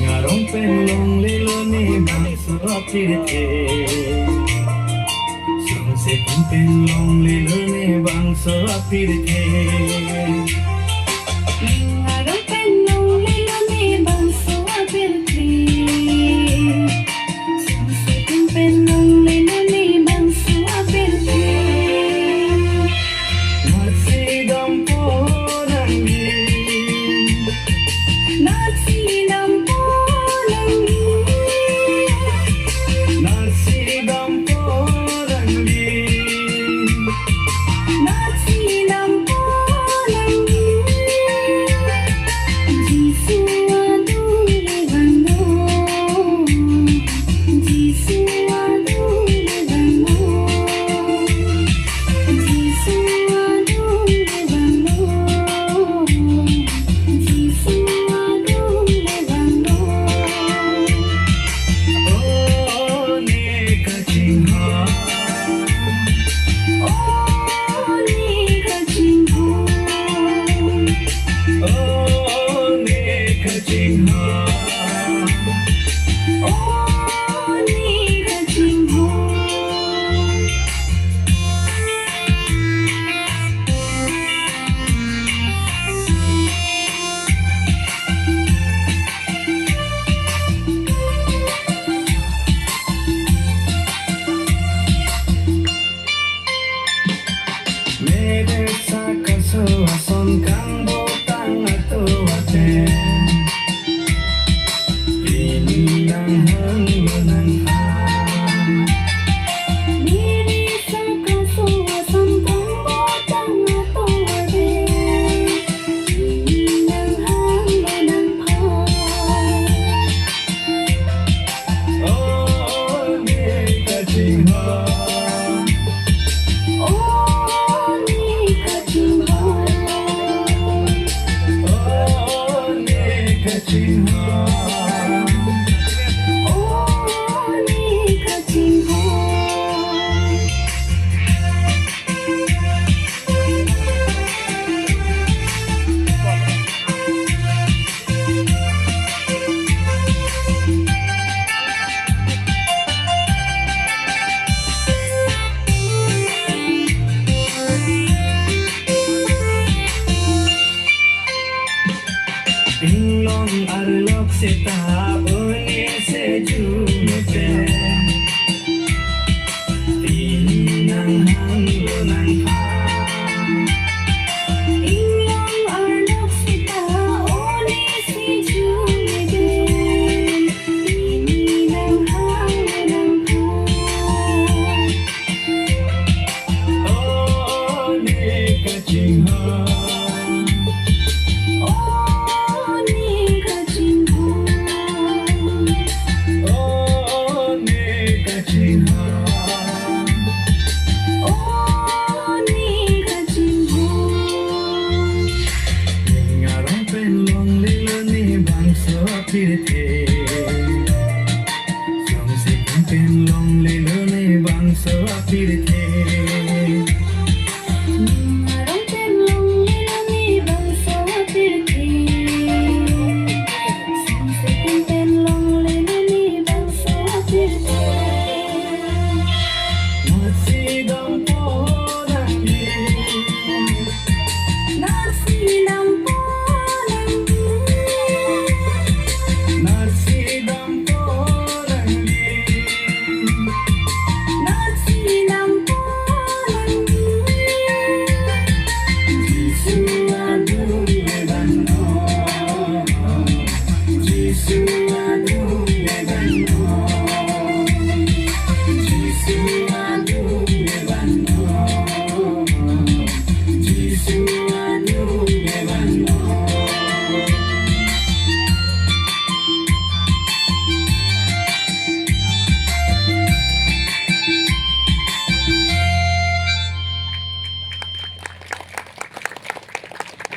Ngarong penlong lilo ni bangsa pirte Sung se kung penlong lilo ni bangsa pirte Ngarong penlong lilo ni bangsa pirte Sung se kung penlong lilo ni bangsa pirte Nagsidang po ng Nagsidang po ng Nagsidang po ng Nagsidang po ng Jisu adule bando Jisu adule bando Jisu adule bando Jisu adule bando Oh ni kacingha Oh ni kacingho Oh ni kacingha Oh ni kacingho Medesa kasuason kang botang atuate Ini yang hanggunan Diri sa kasuwasan kang botang ato ade Ininang hangganan pa Oh ni kacingha Oh ni kacingho Oh ni kacingha Oh ni kacingho Pinglong arlok seta uni sejumete Ini nang hanggunan Inyong arlok sita oni si jumeden Ininang hangganan pa Oh ni kacingha Oh ni kacingho Oh ni kacingha Oh ni kacingho Ngarong penlong lilo ni bangsa pirte Sung se kung penlong lilo ni bangsa pirte Ngarong penlong lilo ni bangsa pirte Sung se kung penlong lilo ni bangsa pirte Nagsidang po ng Nagsidang po ng Nagsidang po ng Nagsidang po ng Jisu adule bando Jisu